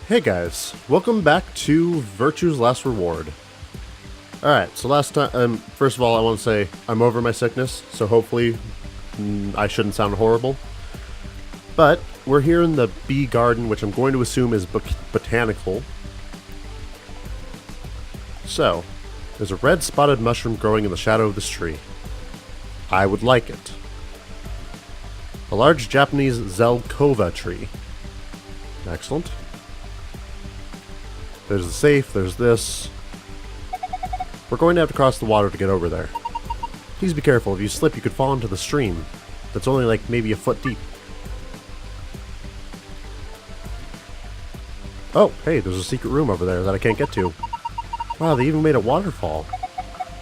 Hey guys, welcome back to Virtue's Last Reward. Alright, so last time, first of all I want to say I'm over my sickness, so hopefully I shouldn't sound horrible. But we're here in the bee garden, which I'm going to assume is botanical. So, there's a red spotted mushroom growing in the shadow of this tree. I would like it. A large Japanese Zelkova tree. Excellent. There's the safe, there's this. We're going to have to cross the water to get over there. Please be careful, if you slip you could fall into the stream. That's only like maybe a foot deep. Oh, hey, there's a secret room over there that I can't get to. Wow, they even made a waterfall.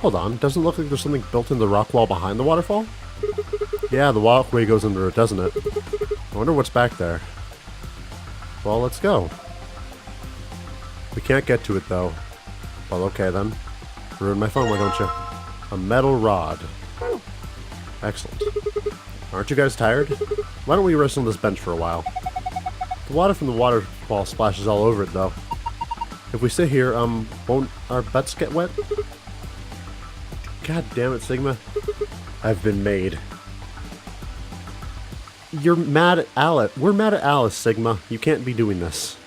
Hold on, doesn't look like there's something built in the rock wall behind the waterfall? Yeah, the walkway goes under it, doesn't it? I wonder what's back there. Well, let's go. We can't get to it, though. Well, okay, then. Ruin my phone, why don't you? A metal rod. Excellent. Aren't you guys tired? Why don't we rest on this bench for a while? The water from the waterfall splashes all over it, though. If we sit here, won't our butts get wet? God damn it, Sigma. I've been made. You're mad at Alice. We're mad at Alice, Sigma. You can't be doing this.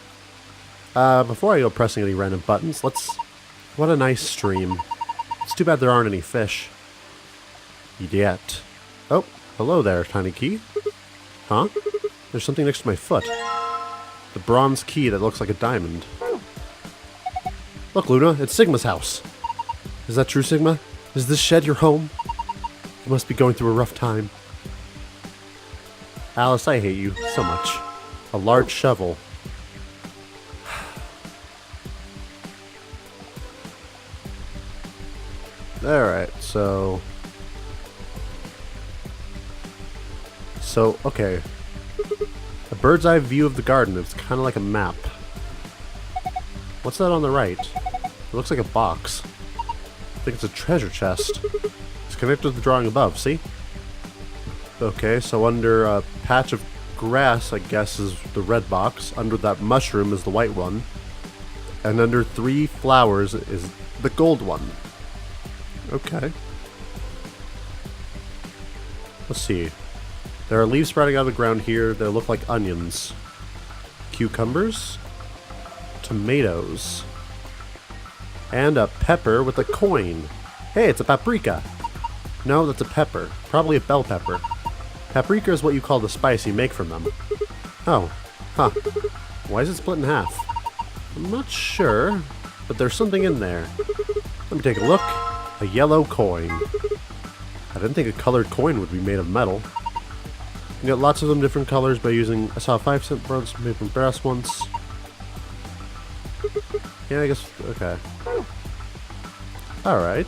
Before I go pressing any random buttons, let's... What a nice stream. It's too bad there aren't any fish. Yet. Oh, hello there, tiny key. Huh? There's something next to my foot. The bronze key that looks like a diamond. Look, Luna, it's Sigma's house. Is that true, Sigma? Is this shed your home? You must be going through a rough time. Alice, I hate you so much. A large shovel. Alright, so, okay. A bird's eye view of the garden. It's kind of like a map. What's that on the right? It looks like a box. I think it's a treasure chest. It's connected to the drawing above, see? Okay, so under a patch of grass, I guess, is the red box. Under that mushroom is the white one. And under 3 flowers is the gold one. Okay. Let's see. There are leaves sprouting out of the ground here that look like onions. Cucumbers. Tomatoes. And a pepper with a coin. Hey, it's a paprika. No, that's a pepper. Probably a bell pepper. Paprika is what you call the spice you make from them. Oh. Huh. Why is it split in half? I'm not sure, but there's something in there. Let me take a look. A yellow coin. I didn't think a colored coin would be made of metal. You get lots of them different colors by using... I saw 5-cent bronze made from brass once. Yeah, I guess... Okay. Alright.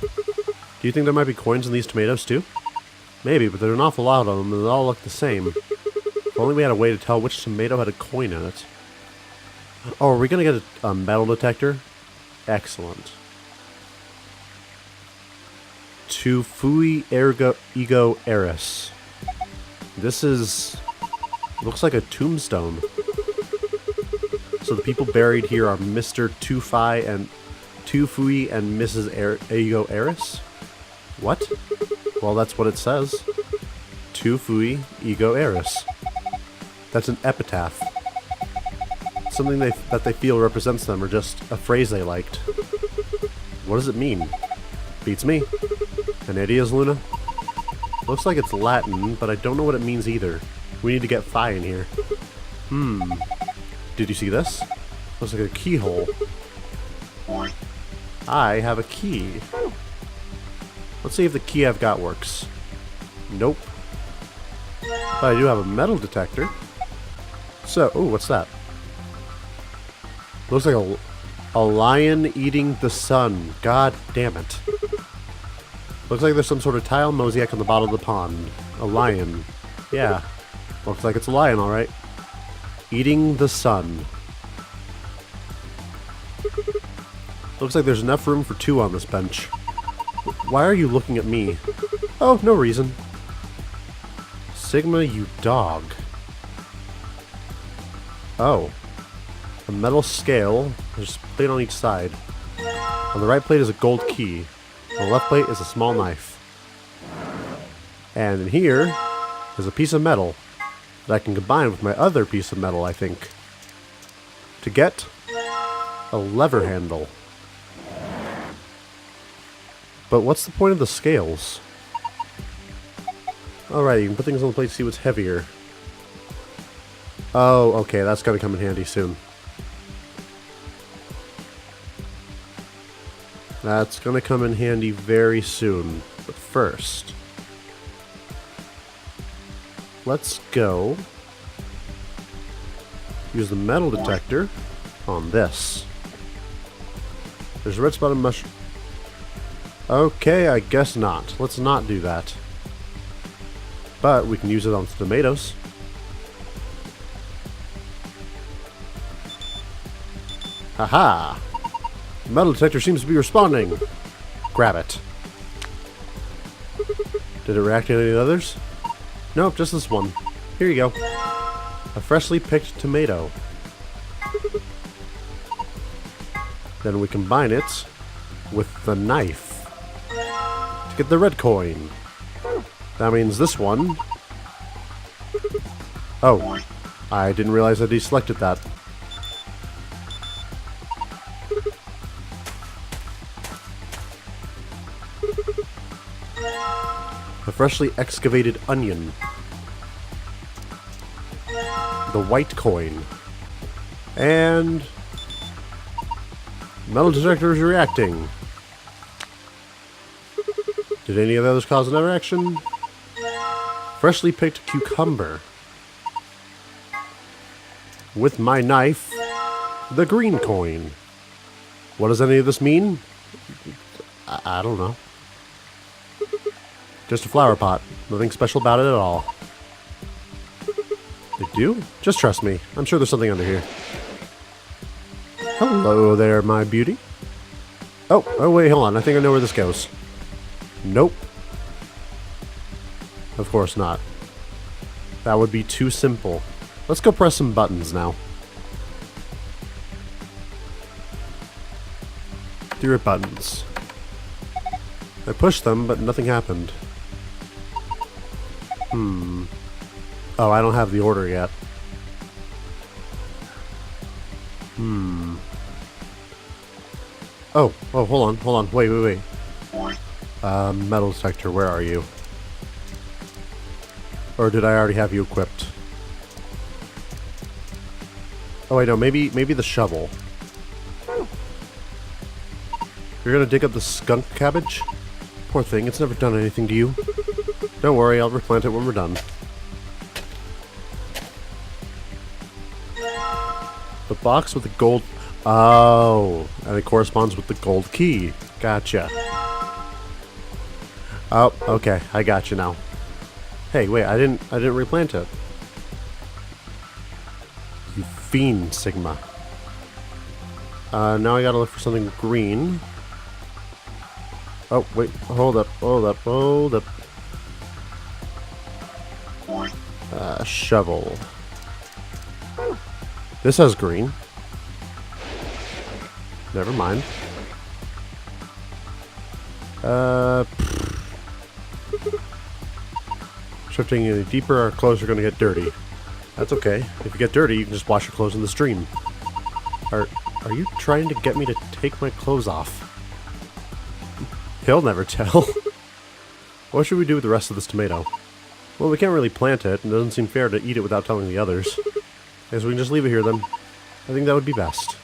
Do you think there might be coins in these tomatoes too? Maybe, but there's an awful lot of them and they all look the same. If only we had a way to tell which tomato had a coin in it. Oh, are we gonna get a metal detector? Excellent. To fui ergo ego eris. This is... looks like a tombstone. So the people buried here are Mr. Tufui and Mrs. Ego Eris? What? Well, that's what it says. Tufui Ego Eris. That's an epitaph. Something that they feel represents them, or just a phrase they liked. What does it mean? Beats me. An idiot, Luna? Looks like it's Latin, but I don't know what it means either. We need to get Phi in here. Did you see this? Looks like a keyhole. I have a key. Let's see if the key I've got works. Nope. But I do have a metal detector. So, ooh, what's that? Looks like a lion eating the sun. God damn it. Looks like there's some sort of tile mosaic on the bottom of the pond. A lion. Yeah. Looks like it's a lion, alright. Eating the sun. Looks like there's enough room for 2 on this bench. Why are you looking at me? Oh, no reason. Sigma, you dog. Oh. a metal scale. There's a plate on each side. On the right plate is a gold key. On the left plate is a small knife. And in here is a piece of metal that I can combine with my other piece of metal, I think, to get a lever handle. But what's the point of the scales? Alright, you can put things on the plate to see what's heavier. Oh, okay, that's gonna come in handy soon. That's gonna come in handy very soon. But first, let's go use the metal detector on this. There's a red spotted mushroom. Okay, I guess not. Let's not do that. But we can use it on the tomatoes. Haha! The metal detector seems to be responding. Grab it. Did it react to any of the others? Nope, just this one. Here you go. A freshly picked tomato. Then we combine it with the knife to get the red coin. That means this one. Oh, I didn't realize I deselected that. A freshly excavated onion. The white coin. And metal detector is reacting. Did any of those cause another action? Freshly picked cucumber. With my knife, the green coin. What does any of this mean? I don't know. Just a flower pot. Nothing special about it at all. They do? Just trust me. I'm sure there's something under here. Hello there, my beauty. Oh, wait, hold on. I think I know where this goes. Nope. Of course not. That would be too simple. Let's go press some buttons now. 3 buttons. I pushed them, but nothing happened. Oh, I don't have the order yet. Oh, hold on. Wait. Metal detector, where are you? Or did I already have you equipped? Oh, wait, no, maybe the shovel. You're gonna dig up the skunk cabbage? Poor thing, it's never done anything to you. Don't worry, I'll replant it when we're done. The box with the gold... Oh, and it corresponds with the gold key. Gotcha. Oh, okay, I got you now. Hey, wait, I didn't replant it. You fiend, Sigma. Now I gotta look for something green. Oh, wait, hold up. Shovel. This has green. Never mind. Shifting any deeper, our clothes are going to get dirty. That's okay. If you get dirty, you can just wash your clothes in the stream. Are you trying to get me to take my clothes off? He'll never tell. What should we do with the rest of this tomato? Well, we can't really plant it, and it doesn't seem fair to eat it without telling the others. I guess we can just leave it here then. I think that would be best.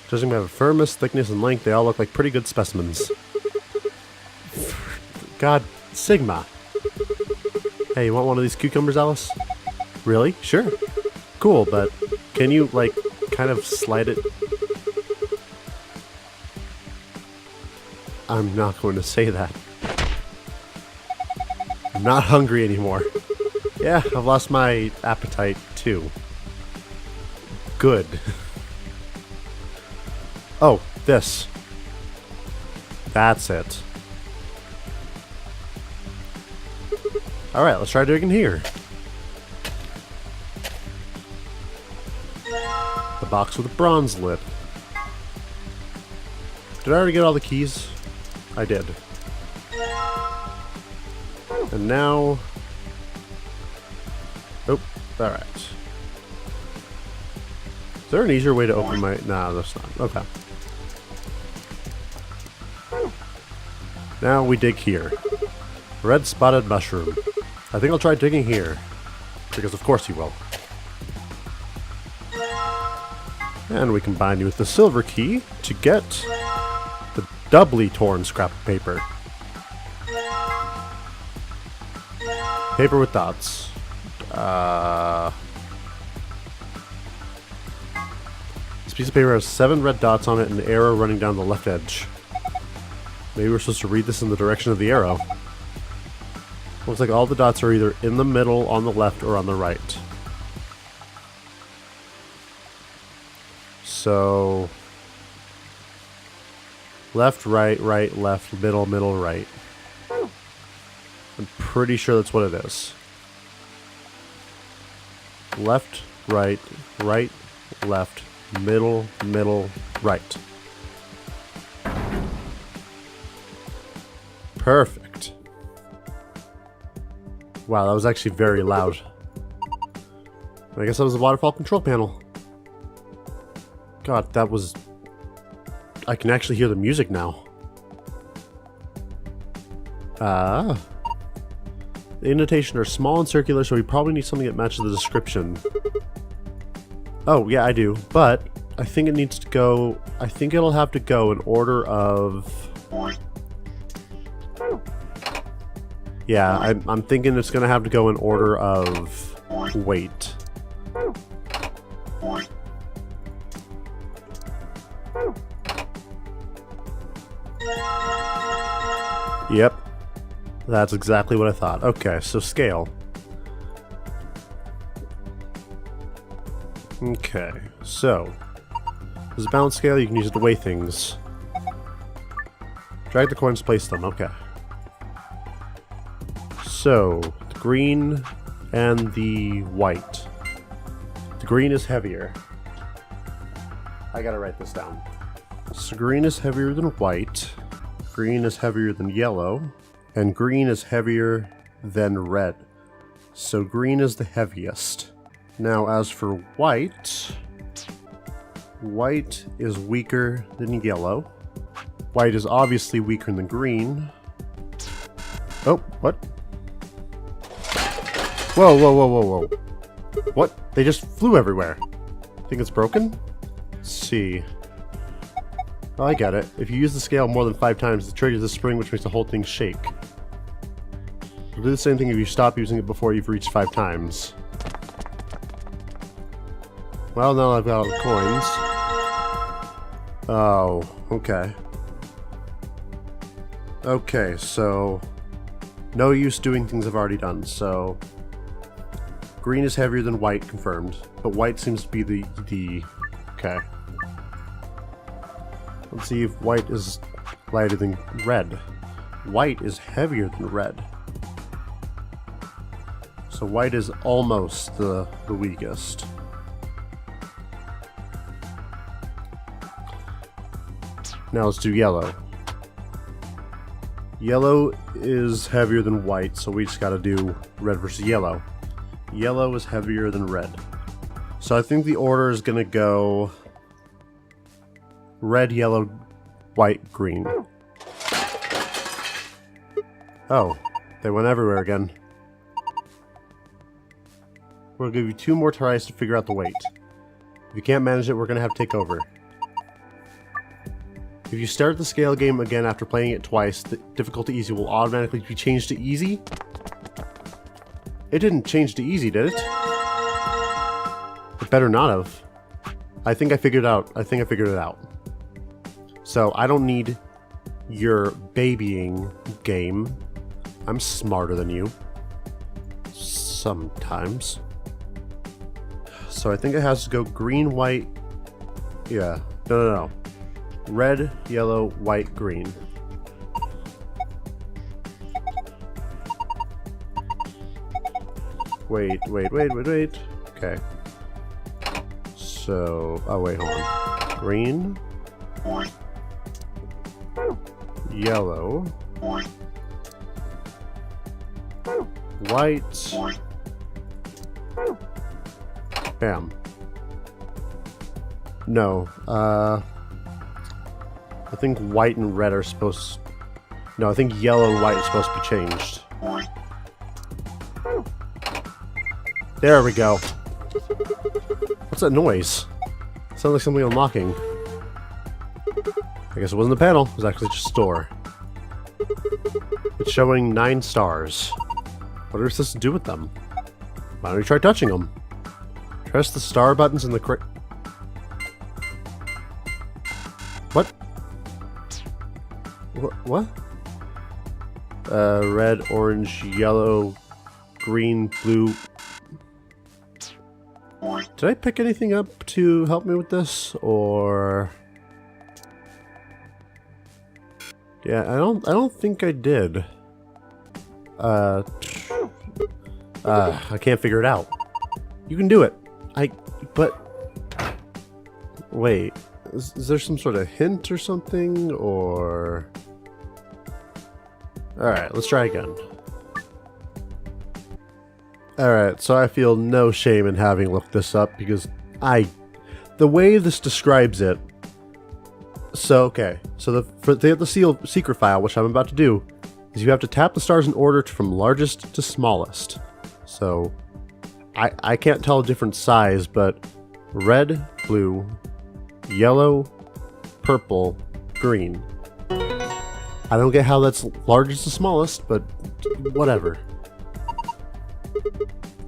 Judging by the firmness, thickness, and length, they all look like pretty good specimens. God, Sigma. Hey, you want one of these cucumbers, Alice? Really? Sure. Cool, but can you, like, kind of slide it? I'm not going to say that. I'm not hungry anymore. Yeah, I've lost my appetite, too. Good. Oh, this. That's it. Alright, let's try digging here. The box with a bronze lid. Did I already get all the keys? I did. And now... Oh, alright. Is there an easier way to open my... Nah, that's not. Okay. Now we dig here. Red spotted mushroom. I think I'll try digging here. Because of course you will. And we combine you with the silver key to get the doubly torn scrap of paper. Paper with dots. This piece of paper has 7 red dots on it and an arrow running down the left edge. Maybe we're supposed to read this in the direction of the arrow. Looks like all the dots are either in the middle, on the left, or on the right. So... left, right, right, left, middle, middle, right. I'm pretty sure that's what it is. Left, right, right, left, middle, middle, right. Perfect. Wow, that was actually very loud. I guess that was the waterfall control panel. God, that was... I can actually hear the music now. The indentation are small and circular, so we probably need something that matches the description. Oh, yeah, I do. But I think it needs to go... I think it'll have to go in order of... Yeah, I'm thinking it's going to have to go in order of weight. Yep. That's exactly what I thought. Okay, so scale. Okay, so... There's a balance scale, you can use it to weigh things. Drag the coins, place them, okay. So, the green and the white. The green is heavier. I gotta write this down. So green is heavier than white. Green is heavier than yellow. And green is heavier than red. So green is the heaviest. Now as for white, white is weaker than yellow. White is obviously weaker than green. Oh, what? Whoa, whoa, whoa, whoa, whoa. What? They just flew everywhere. Think it's broken? Let's see. Oh, I got it. If you use the scale more than 5 times, it triggers the spring, which makes the whole thing shake. It'll do the same thing if you stop using it before you've reached 5 times. Well, now I've got all the coins. Oh, okay. Okay, so... no use doing things I've already done, so... green is heavier than white, confirmed. But white seems to be the... okay. Let's see if white is lighter than red. White is heavier than red. So white is almost the weakest. Now let's do yellow. Yellow is heavier than white, so we just gotta do red versus yellow. Yellow is heavier than red. So I think the order is gonna go red, yellow, white, green. Oh, they went everywhere again. We'll give you 2 more tries to figure out the weight. If you can't manage it, we're gonna have to take over. If you start the scale game again after playing it twice, the difficulty easy will automatically be changed to easy. It didn't change to easy, did it? It better not have. I think I figured it out. I think I figured it out. So I don't need your babying game. I'm smarter than you. Sometimes. So I think it has to go green, white. Yeah. No. Red, yellow, white, green. Wait. Okay. So, oh wait, hold on. Green. Yellow. White. Bam. No, I think white and red are supposed... No, I think yellow and white are supposed to be changed. There we go. What's that noise? Sounds like something unlocking. I guess it wasn't a panel, it was actually just a store. It's showing 9 stars. What are we supposed to do with them? Why don't we try touching them? Press the star buttons in the correct... What? What? Red, orange, yellow, green, blue. Did I pick anything up to help me with this, or... Yeah, I don't think I did. I can't figure it out. You can do it. But... Wait, is there some sort of hint or something, or... Alright, let's try again. Alright, so I feel no shame in having looked this up, because the way this describes it... So, okay, so the secret file, which I'm about to do, is you have to tap the stars in order from largest to smallest. So, I can't tell a different size, but red, blue, yellow, purple, green. I don't get how that's largest to smallest, but whatever.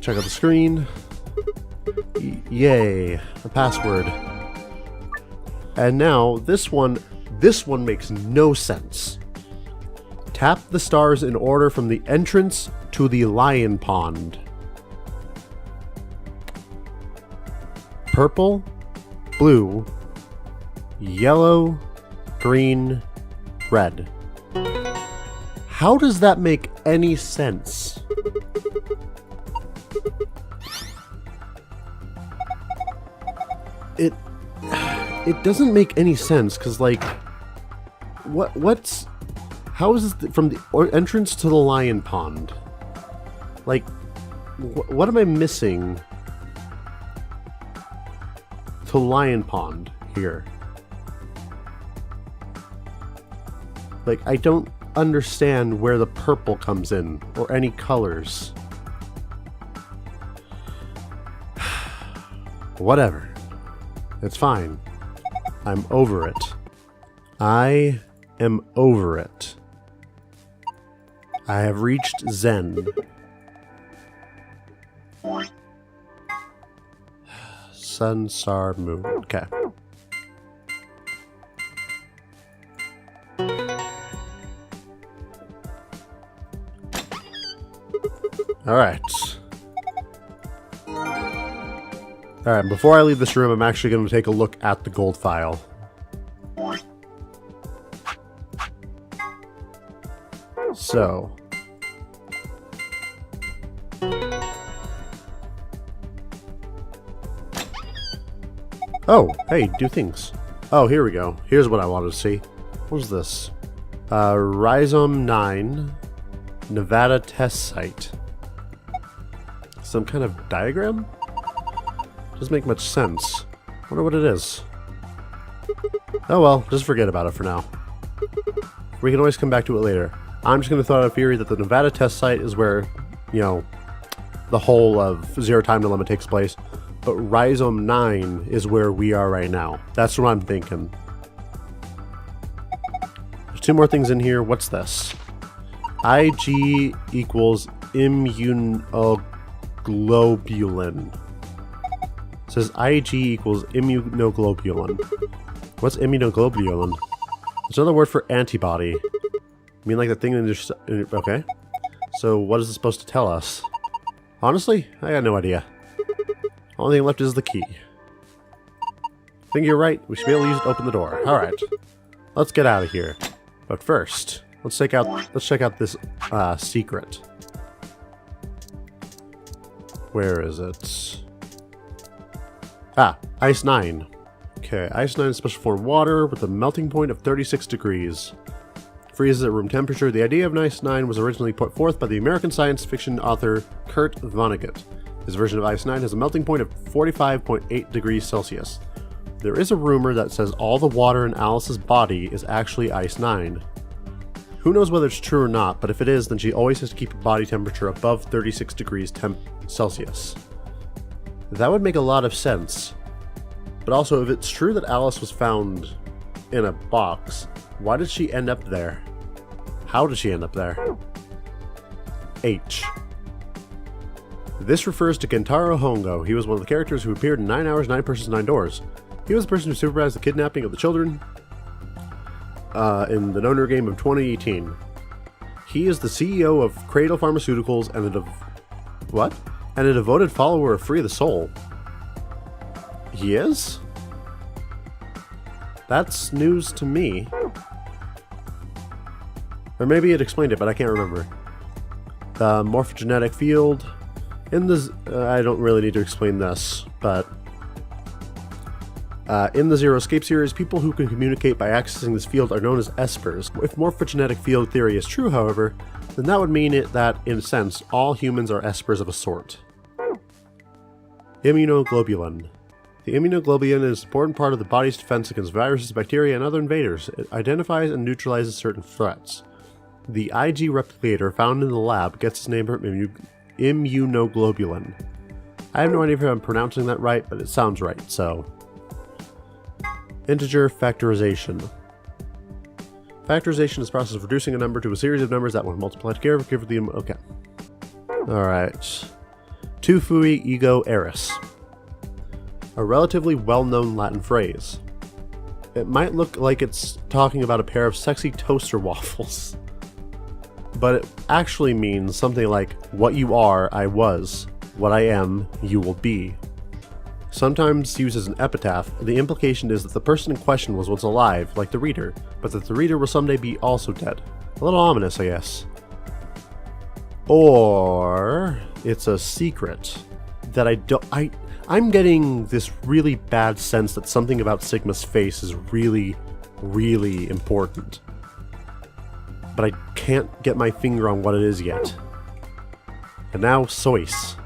Check out the screen. Yay, a password. And now this one makes no sense. Tap the stars in order from the entrance to the lion pond. Purple, blue, yellow, green, red. How does that make any sense? It doesn't make any sense, because, like, how is this from the entrance to the lion pond? Like, what am I missing to lion pond here? Like, I don't understand where the purple comes in, or any colors. Whatever. It's fine. I'm over it. I am over it. I have reached Zen. Sun, star, moon. Okay. Alright. Alright, before I leave this room, I'm actually going to take a look at the gold file. So. Oh, hey, do things. Oh, here we go. Here's what I wanted to see. What was this? Rhizome 9, Nevada test site. Some kind of diagram? Doesn't make much sense. Wonder what it is. Oh well, just forget about it for now. We can always come back to it later. I'm just going to throw out a theory that the Nevada test site is where, you know, the whole of Zero Time Dilemma takes place, but Rhizome 9 is where we are right now. That's what I'm thinking. There's 2 more things in here. What's this? IG equals immunoglobulin. It says IG equals immunoglobulin. What's immunoglobulin? It's another word for antibody. I mean, like the thing in just... Okay. So, what is it supposed to tell us? Honestly, I got no idea. Only thing left is the key. I think you're right. We should be able to use it to open the door. Alright. Let's get out of here. But first, let's check out this secret. Where is it? Ah, Ice 9. Okay, Ice 9 is special form water with a melting point of 36 degrees. Freezes at room temperature. The idea of Ice 9 was originally put forth by the American science fiction author Kurt Vonnegut. His version of Ice 9 has a melting point of 45.8 degrees Celsius. There is a rumor that says all the water in Alice's body is actually Ice 9. Who knows whether it's true or not, but if it is, then she always has to keep her body temperature above 36 degrees Celsius. That would make a lot of sense. But also, if it's true that Alice was found in a box, why did she end up there? How did she end up there? H. This refers to Kentaro Hongo. He was one of the characters who appeared in 9 Hours, 9 Persons, 9 Doors. He was the person who supervised the kidnapping of the children in the Nonary game of 2018. He is the CEO of Cradle Pharmaceuticals and a devoted follower of Free the Soul. He is? That's news to me. Or maybe it explained it, but I can't remember. The morphogenetic field. In the... I don't really need to explain this, but... in the Zero Escape series, people who can communicate by accessing this field are known as espers. If morphogenetic field theory is true, however, then that would mean that, in a sense, all humans are espers of a sort. Immunoglobulin. The immunoglobulin is an important part of the body's defense against viruses, bacteria, and other invaders. It identifies and neutralizes certain threats. The IG replicator found in the lab gets its name from immunoglobulin. I have no idea if I'm pronouncing that right, but it sounds right, so... Integer factorization. Factorization is the process of reducing a number to a series of numbers that, when multiplied together, give the... Okay. Alright. Tu fui ego eris. A relatively well-known Latin phrase. It might look like it's talking about a pair of sexy toaster waffles. But it actually means something like, what you are, I was. What I am, you will be. Sometimes used as an epitaph, the implication is that the person in question was once alive, like the reader, but that the reader will someday be also dead. A little ominous, I guess. Or it's a secret that I'm getting this really bad sense that something about Sigma's face is really, really important. But I can't get my finger on what it is yet. And now, SOIS.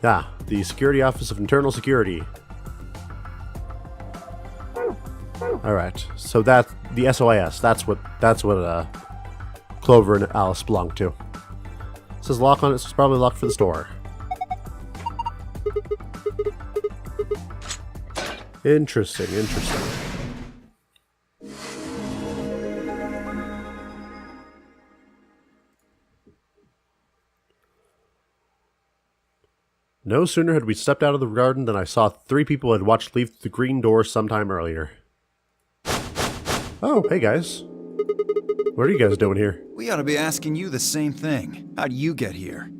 Ah, the Security Office of Internal Security. Alright, so that's the SOIS. That's what Clover and Alice belong to. It says lock on it, so it's probably locked for the store. Interesting, interesting. No sooner had we stepped out of the garden than I saw 3 people I'd watched leave the green door sometime earlier. Oh, hey guys. What are you guys doing here? We ought to be asking you the same thing. How'd you get here?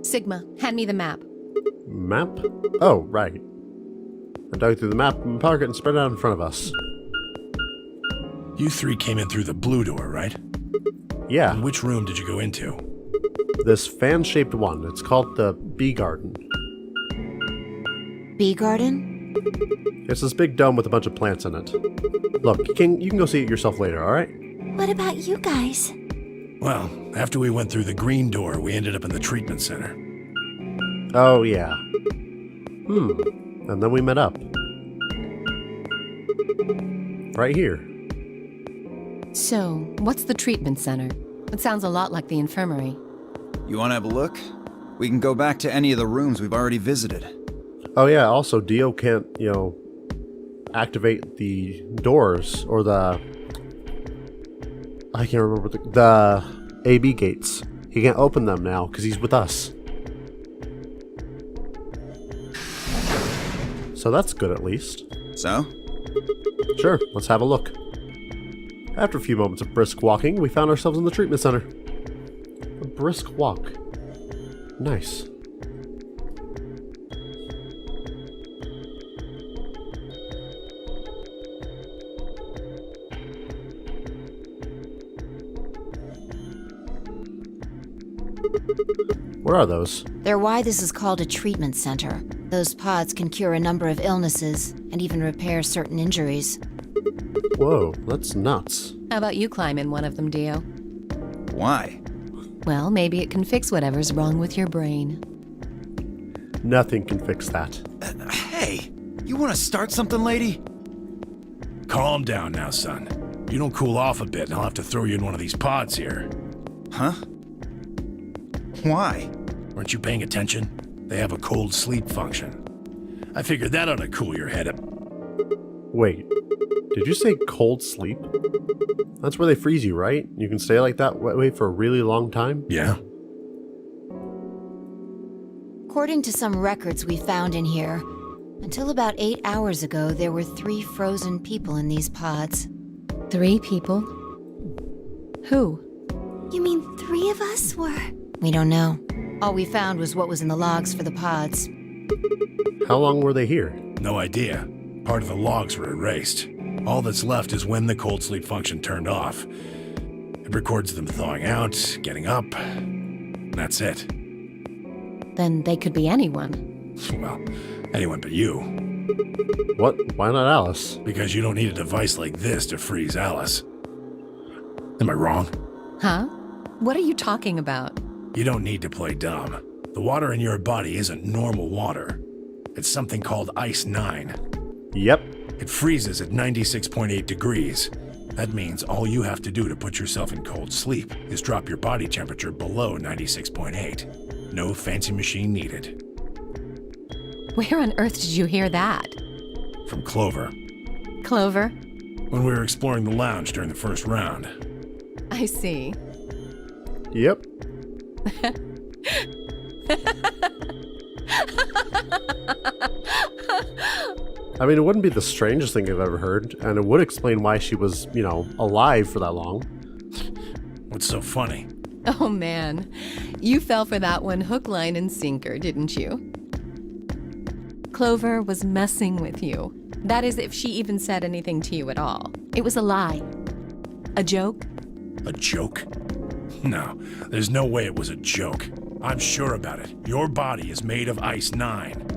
Sigma, hand me the map. Map? Oh, right. I dug through the map in my pocket and spread it out in front of us. You 3 came in through the blue door, right? Yeah. And which room did you go into? This fan-shaped one. It's called the Bee Garden. Bee garden? It's this big dome with a bunch of plants in it. Look, you can go see it yourself later, alright? What about you guys? Well, after we went through the green door, we ended up in the treatment center. Oh, yeah. And then we met up. Right here. So, what's the treatment center? It sounds a lot like the infirmary. You want to have a look? We can go back to any of the rooms we've already visited. Oh yeah, also Dio can't, activate the doors, or the... I can't remember the AB gates. He can't open them now, because he's with us. So that's good at least. So? Sure, let's have a look. After a few moments of brisk walking, we found ourselves in the treatment center. A brisk walk. Nice. What are those? They're why this is called a treatment center. Those pods can cure a number of illnesses and even repair certain injuries. Whoa, that's nuts. How about you climb in one of them, Dio? Why? Well, maybe it can fix whatever's wrong with your brain. Nothing can fix that. Hey, you want to start something, lady? Calm down now, son. You don't cool off a bit and I'll have to throw you in one of these pods here. Huh? Why? Weren't you paying attention? They have a cold sleep function. I figured that ought to cool your head up. Wait, did you say cold sleep? That's where they freeze you, right? You can stay like that way for a really long time? Yeah? According to some records we found in here, until about 8 hours ago, there were 3 frozen people in these pods. 3 people? Who? You mean 3 of us were? We don't know. All we found was what was in the logs for the pods. How long were they here? No idea. Part of the logs were erased. All that's left is when the cold sleep function turned off. It records them thawing out, getting up. That's it. Then they could be anyone. Well, anyone but you. What? Why not Alice? Because you don't need a device like this to freeze Alice. Am I wrong? Huh? What are you talking about? You don't need to play dumb. The water in your body isn't normal water. It's something called Ice 9. Yep. It freezes at 96.8 degrees. That means all you have to do to put yourself in cold sleep is drop your body temperature below 96.8. No fancy machine needed. Where on earth did you hear that? From Clover. Clover? When we were exploring the lounge during the first round. I see. Yep. I mean, it wouldn't be the strangest thing I've ever heard, and it would explain why she was, alive for that long. What's so funny? Oh man, you fell for that one hook, line, and sinker, didn't you? Clover was messing with you. That is, if she even said anything to you at all. It was a lie. A joke? A joke? No, there's no way it was a joke. I'm sure about it. Your body is made of Ice 9.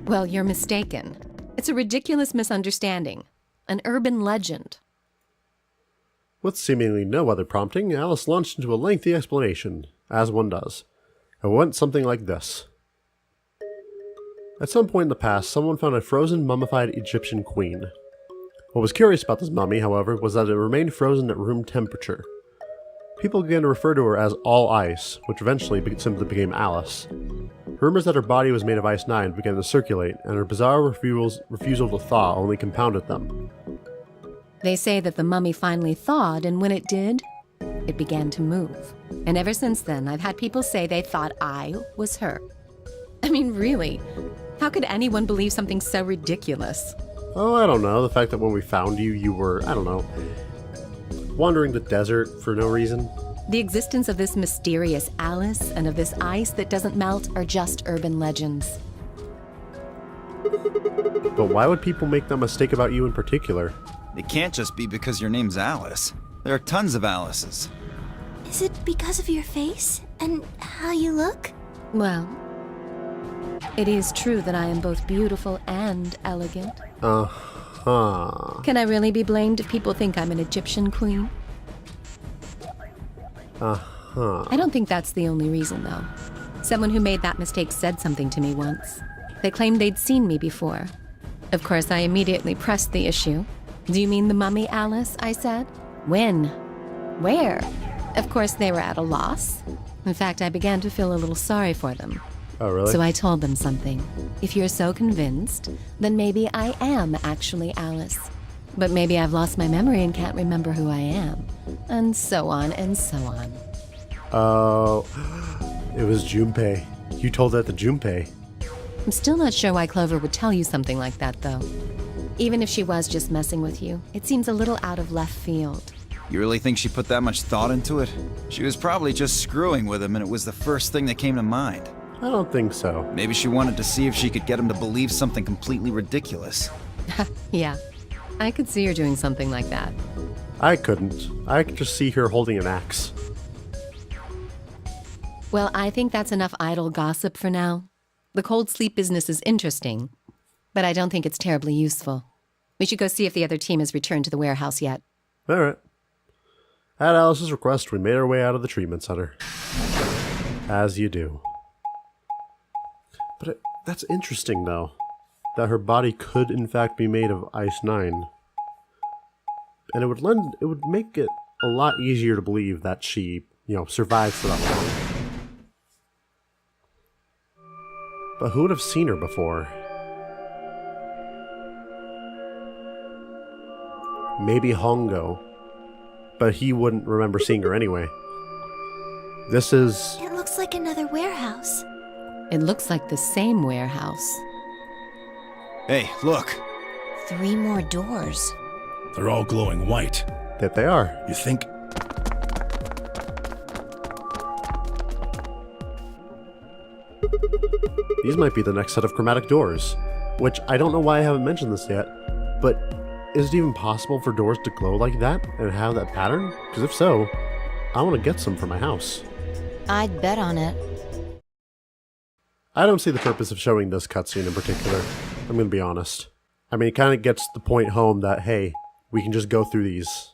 Well, you're mistaken. It's a ridiculous misunderstanding. An urban legend. With seemingly no other prompting, Alice launched into a lengthy explanation, as one does. It went something like this. At some point in the past, someone found a frozen, mummified Egyptian queen. What was curious about this mummy, however, was that it remained frozen at room temperature. People began to refer to her as All Ice, which eventually simply became Alice. Rumors that her body was made of Ice 9 began to circulate, and her bizarre refusal to thaw only compounded them. They say that the mummy finally thawed, and when it did, it began to move. And ever since then, I've had people say they thought I was her. I mean, really, how could anyone believe something so ridiculous? Oh, I don't know. The fact that when we found you, you were, wandering the desert for no reason. The existence of this mysterious Alice and of this ice that doesn't melt are just urban legends. But why would people make that mistake about you in particular? It can't just be because your name's Alice. There are tons of Alices. Is it because of your face and how you look? Well, it is true that I am both beautiful and elegant. Uh-huh. Can I really be blamed if people think I'm an Egyptian queen? Uh-huh. I don't think that's the only reason, though. Someone who made that mistake said something to me once. They claimed they'd seen me before. Of course, I immediately pressed the issue. Do you mean the mummy, Alice? I said. When? Where? Of course, they were at a loss. In fact, I began to feel a little sorry for them. Oh, really? So I told them something. If you're so convinced, then maybe I am actually Alice. But maybe I've lost my memory and can't remember who I am. And so on and so on. Oh, it was Junpei. You told that to Junpei. I'm still not sure why Clover would tell you something like that, though. Even if she was just messing with you, it seems a little out of left field. You really think she put that much thought into it? She was probably just screwing with him and it was the first thing that came to mind. I don't think so. Maybe she wanted to see if she could get him to believe something completely ridiculous. Yeah, I could see her doing something like that. I couldn't. I could just see her holding an axe. Well, I think that's enough idle gossip for now. The cold sleep business is interesting, but I don't think it's terribly useful. We should go see if the other team has returned to the warehouse yet. Alright. At Alice's request, we made our way out of the treatment center. As you do. But that's interesting, though. That her body could, in fact, be made of Ice 9. And it would make it a lot easier to believe that she, survived for that long. But who would have seen her before? Maybe Hongo. But he wouldn't remember seeing her anyway. This is... It looks like another warehouse. It looks like the same warehouse. Hey, look. 3 more doors. They're all glowing white. that they are. You think? These might be the next set of chromatic doors, which I don't know why I haven't mentioned this yet, but is it even possible for doors to glow like that and have that pattern? Because if so, I want to get some for my house. I'd bet on it. I don't see the purpose of showing this cutscene in particular. I'm going to be honest. I mean, it kind of gets the point home that, hey, we can just go through these.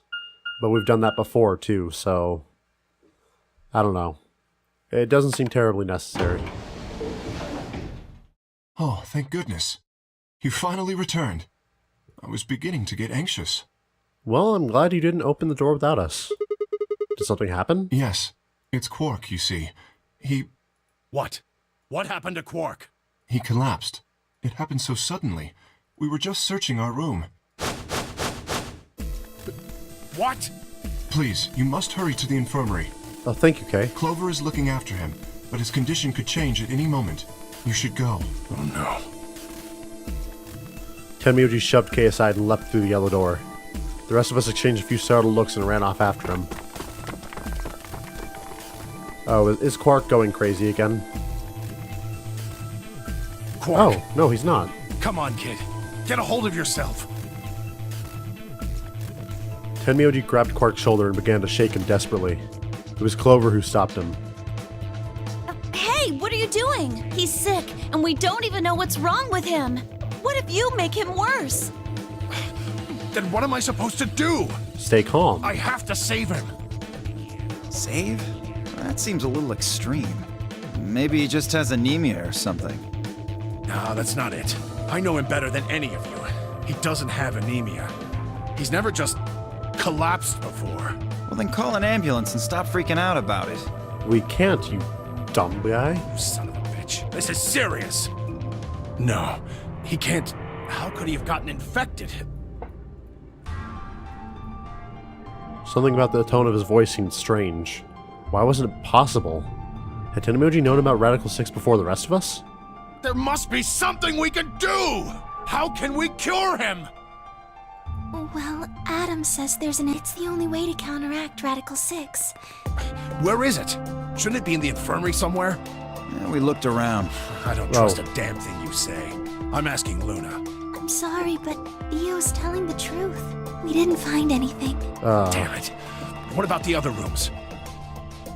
But we've done that before, too, so... I don't know. It doesn't seem terribly necessary. Oh, thank goodness. You finally returned. I was beginning to get anxious. Well, I'm glad you didn't open the door without us. Did something happen? Yes, it's Quark, you see. What? What happened to Quark? He collapsed. It happened so suddenly. We were just searching our room. What? Please, you must hurry to the infirmary. Oh, thank you, Kay. Clover is looking after him, but his condition could change at any moment. You should go. Oh no. Tenmyuji shoved Kay aside and leapt through the yellow door. The rest of us exchanged a few startled looks and ran off after him. Oh, is Quark going crazy again? Quark. Oh, no, he's not. Come on, kid. Get a hold of yourself. Tenmyuji grabbed Quark's shoulder and began to shake him desperately. It was Clover who stopped him. Hey, what are you doing? He's sick, and we don't even know what's wrong with him. What if you make him worse? Then what am I supposed to do? Stay calm. I have to save him. Save? That seems a little extreme. Maybe he just has anemia or something. No, that's not it. I know him better than any of you. He doesn't have anemia. He's never just collapsed before. Well, then call an ambulance and stop freaking out about it. We can't, you dumb guy. You son of a bitch. This is serious. No, he can't. How could he have gotten infected? Something about the tone of his voice seemed strange. Why wasn't it possible? Had Tenmyuji known about Radical 6 before the rest of us? There must be something we can do! How can we cure him? Well, Adam says it's the only way to counteract Radical 6. Where is it? Shouldn't it be in the infirmary somewhere? Yeah, we looked around. I don't trust a damn thing you say. I'm asking Luna. I'm sorry, but Theo's telling the truth. We didn't find anything. Damn it. What about the other rooms?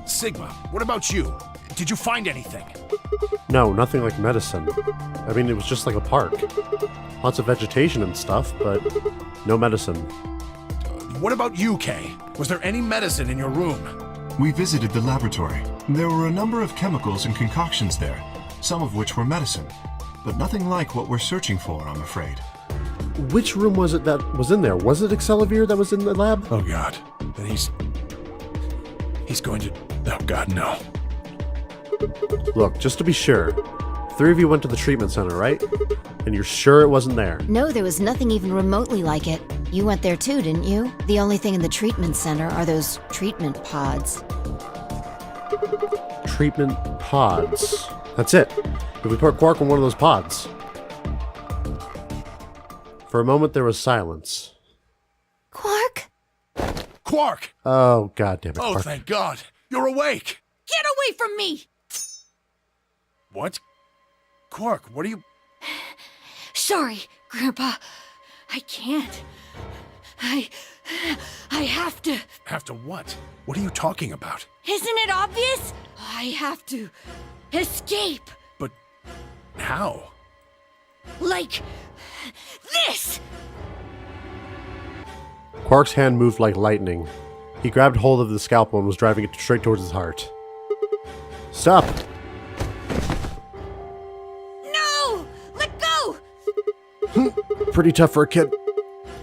Sigma, what about you? Did you find anything? No, nothing like medicine. I mean, it was just like a park. Lots of vegetation and stuff, but no medicine. What about you, Kay? Was there any medicine in your room? We visited the laboratory. There were a number of chemicals and concoctions there, some of which were medicine, but nothing like what we're searching for, I'm afraid. Which room was it that was in there? Was it Excelivir that was in the lab? Oh god. Then he's going to... Oh god, no. Look, just to be sure, 3 of you went to the treatment center, right? And you're sure it wasn't there? No, there was nothing even remotely like it. You went there too, didn't you? The only thing in the treatment center are those treatment pods. Treatment pods. That's it. If we put Quark in one of those pods. For a moment, there was silence. Quark? Quark! Oh, god damn it, Oh, Quark. thank god. You're awake! Get away from me! What? Quark, what are you... Sorry, Grandpa. I can't. I have to. Have to what? What are you talking about? Isn't it obvious? I have to escape. But how? Like this! Quark's hand moved like lightning. He grabbed hold of the scalpel and was driving it straight towards his heart. Stop! No! Let go! Pretty tough for a kid.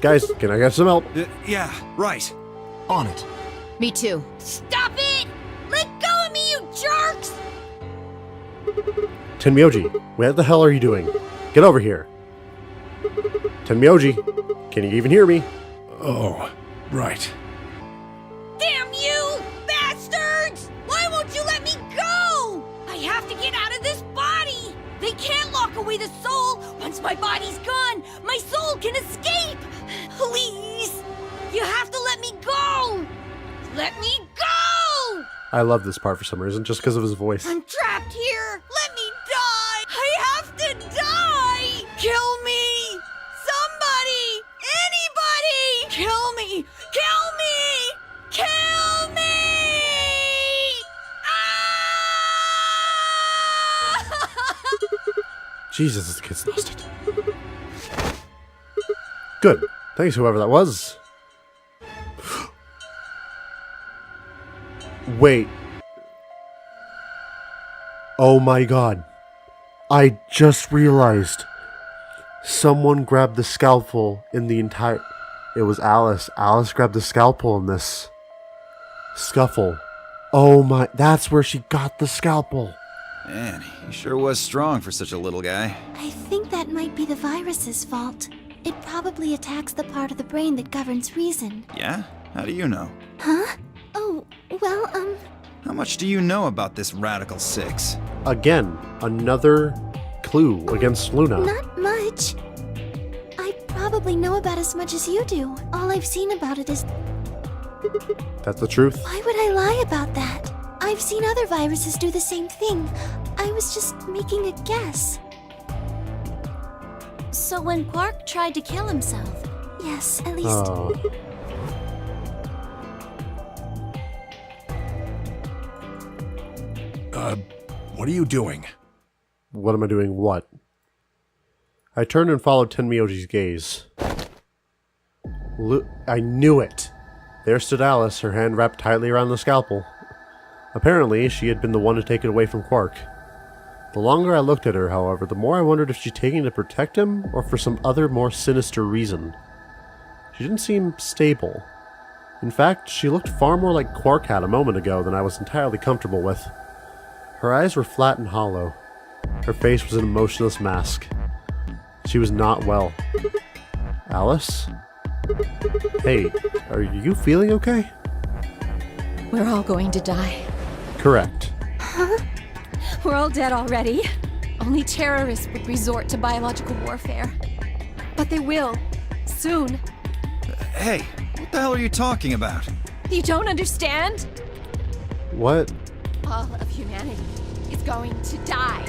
Guys, can I get some help? Yeah, right. On it. Me too. Stop it! Let go of me, you jerks! Tenmyoji, what the hell are you doing? Get over here. Tenmyoji, can you even hear me? Oh, right. Damn you, bastards! Why won't you let me go? I have to get out of this body! They can't lock away the soul! Once my body's gone, my soul can escape! Please! You have to let me go! Let me go! I love this part for some reason, just because of his voice. I'm trapped here! Let me die! I have to die! Kill me! Somebody! Anybody! Kill me! Kill me! Kill me! Ah! Jesus, this kid's lost it. Good. Thanks, whoever that was. Wait. Oh my god. I just realized someone grabbed the scalpel in the entire... It was Alice. Alice grabbed the scalpel in this scuffle. Oh my... That's where she got the scalpel. Man, he sure was strong for such a little guy. I think that might be the virus's fault. It probably attacks the part of the brain that governs reason. Yeah? How do you know? Huh? Oh, well, How much do you know about this Radical Six? Again, another clue against Luna. not much. I probably know about as much as you do. All I've seen about it is... That's the truth. Why would I lie about that? I've seen other viruses do the same thing. I was just making a guess. So when Quark tried to kill himself, Yes, at least... Oh. What are you doing? What am I doing? What? I turned and followed Tenmyoji's gaze. I knew it! There stood Alice, her hand wrapped tightly around the scalpel. Apparently, she had been the one to take it away from Quark. The longer I looked at her, however, the more I wondered if she'd taken it to protect him, or for some other more sinister reason. She didn't seem stable. In fact, she looked far more like Quark had a moment ago than I was entirely comfortable with. Her eyes were flat and hollow. Her face was an emotionless mask. She was not well. Alice? Hey, are you feeling okay? We're all going to die. Correct. We're all dead already. Only terrorists would resort to biological warfare. But they will. Soon. Hey, what the hell are you talking about? You don't understand? What? All of humanity is going to die.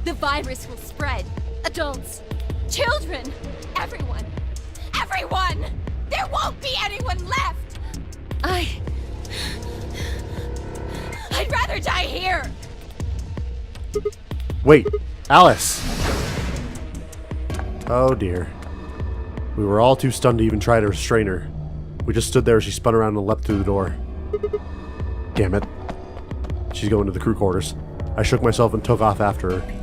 The virus will spread. Adults, children, everyone. Everyone! There won't be anyone left! I'd rather die here! Wait, Alice! Oh dear. We were all too stunned to even try to restrain her. We just stood there as she spun around and leapt through the door. Damn it. She's going to the crew quarters. I shook myself and took off after her.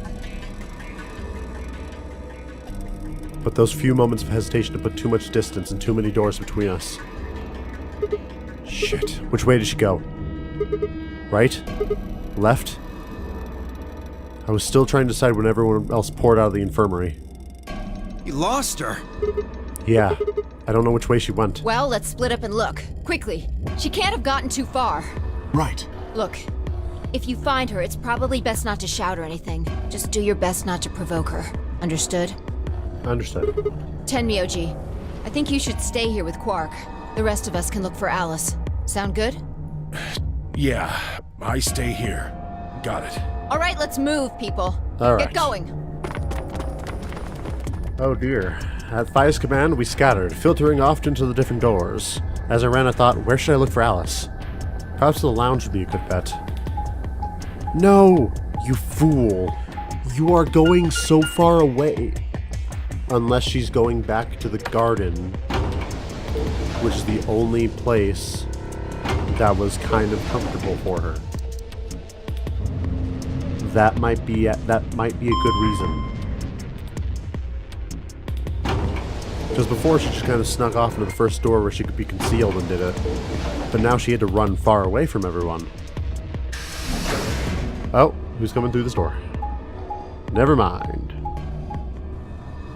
But those few moments of hesitation had put too much distance and too many doors between us. Shit. Which way did she go? Right? Left? I was still trying to decide when everyone else poured out of the infirmary. You lost her? Yeah. I don't know which way she went. Well, let's split up and look. Quickly. She can't have gotten too far. Right. Look, if you find her, it's probably best not to shout or anything. Just do your best not to provoke her. Understood? Understood. Tenmyoji, I think you should stay here with Quark. The rest of us can look for Alice. Sound good? Yeah, I stay here. Got it. All right, let's move, people. All right. Get going. Oh dear. At Fire's command, we scattered, filtering off into the different doors. As I ran, I thought, where should I look for Alice? Perhaps the lounge would be a good bet. No! You fool! You are going so far away. Unless she's going back to the garden, which is the only place that was kind of comfortable for her. That might be a good reason. Because before she just kind of snuck off into the first door where she could be concealed and did it. But now she had to run far away from everyone. Oh, who's coming through this door? Never mind.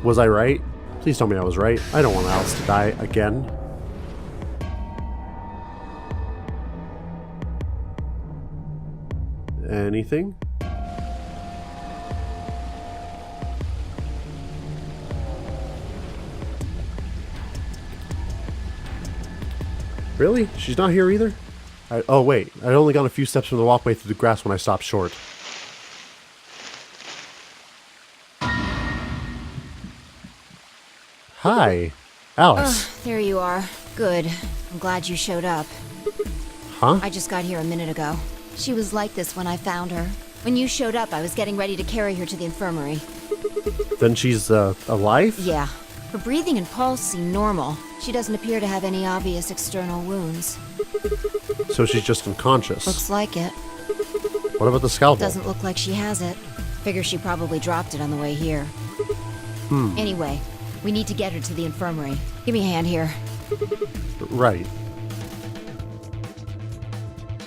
Was I right? Please tell me I was right. I don't want Alice to die again. Anything? Really? She's not here either? Oh wait, I'd only gone a few steps from the walkway through the grass when I stopped short. Hi, Alice. There you are. Good. I'm glad you showed up. Huh? I just got here a minute ago. She was like this when I found her. When you showed up, I was getting ready to carry her to the infirmary. Then she's alive? Yeah. Her breathing and pulse seem normal. She doesn't appear to have any obvious external wounds. So she's just unconscious. Looks like it. What about the scalpel? Doesn't look like she has it. Figure she probably dropped it on the way here. Anyway, we need to get her to the infirmary. Give me a hand here. Right.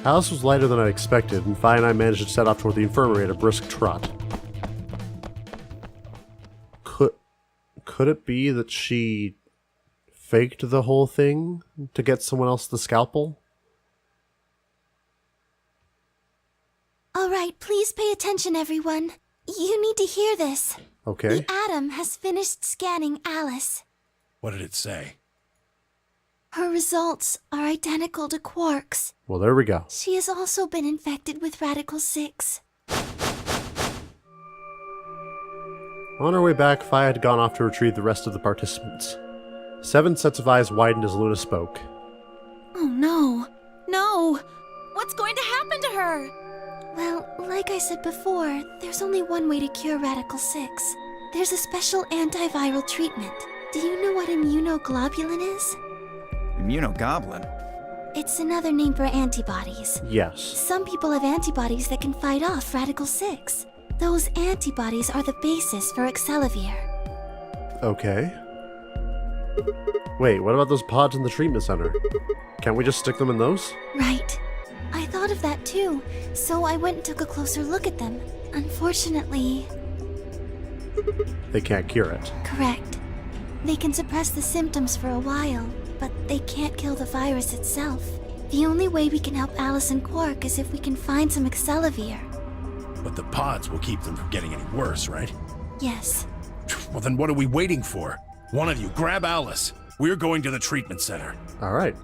Alice was lighter than I expected, and Fi and I managed to set off toward the infirmary at a brisk trot. Could it be that she faked the whole thing to get someone else the scalpel? All right, please pay attention, everyone. You need to hear this. Okay. The Atom has finished scanning Alice. What did it say? Her results are identical to Quark's. Well, there we go. She has also been infected with Radical 6. On our way back, Fi had gone off to retrieve the rest of the participants. 7 sets of eyes widened as Luna spoke. Oh no. No! What's going to happen to her? Well, like I said before, there's only one way to cure Radical 6. There's a special antiviral treatment. Do you know what immunoglobulin is? Immunogoblin? It's another name for antibodies. Yes. Some people have antibodies that can fight off Radical 6. Those antibodies are the basis for Excelivir. Okay. Wait, what about those pods in the treatment center? Can't we just stick them in those? Right. I thought of that too, so I went and took a closer look at them. Unfortunately... They can't cure it. Correct. They can suppress the symptoms for a while, but they can't kill the virus itself. The only way we can help Alice and Quark is if we can find some Excelivir. But the pods will keep them from getting any worse, right? Yes. Well, then what are we waiting for? One of you, grab Alice. We're going to the treatment center. Alright.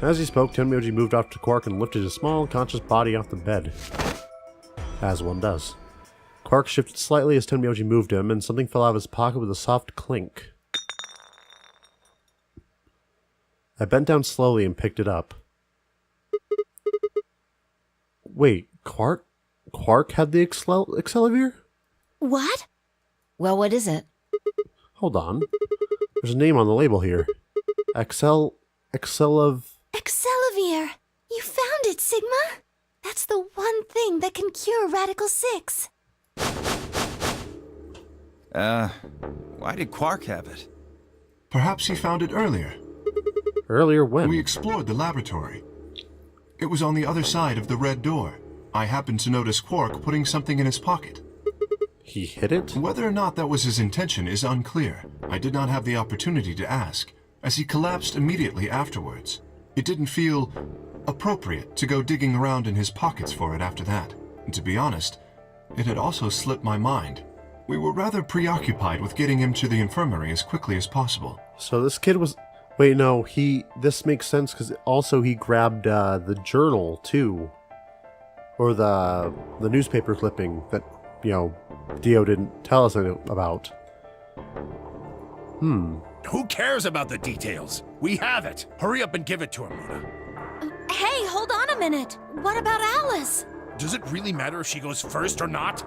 As he spoke, Tenmyoji moved off to Quark and lifted his small, unconscious body off the bed. As one does. Quark shifted slightly as Tenmyoji moved him, and something fell out of his pocket with a soft clink. I bent down slowly and picked it up. Wait, Quark had the Excelivir? What? Well, what is it? Hold on. There's a name on the label here. Excelivir. You found it, Sigma! That's the one thing that can cure Radical 6. Why did Quark have it? Perhaps he found it earlier. Earlier when? We explored the laboratory. It was on the other side of the red door. I happened to notice Quark putting something in his pocket. He hid it? Whether or not that was his intention is unclear. I did not have the opportunity to ask, as he collapsed immediately afterwards. It didn't feel appropriate to go digging around in his pockets for it after that. And to be honest, it had also slipped my mind. We were rather preoccupied with getting him to the infirmary as quickly as possible. So this kid was... Wait, no, this makes sense because also he grabbed the journal too. Or the newspaper clipping that, Dio didn't tell us about. Who cares about the details? We have it. Hurry up and give it to him, Luna. Hey, hold on a minute. What about Alice? Does it really matter if she goes first or not?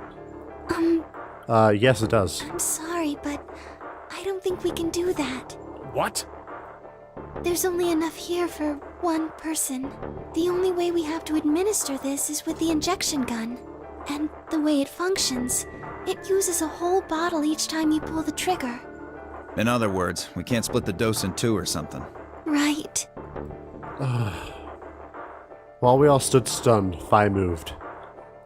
Yes, it does. I'm sorry, but I don't think we can do that. What? There's only enough here for one person. The only way we have to administer this is with the injection gun. And the way it functions, it uses a whole bottle each time you pull the trigger. In other words, we can't split the dose in two or something. Right. While we all stood stunned, Fi moved.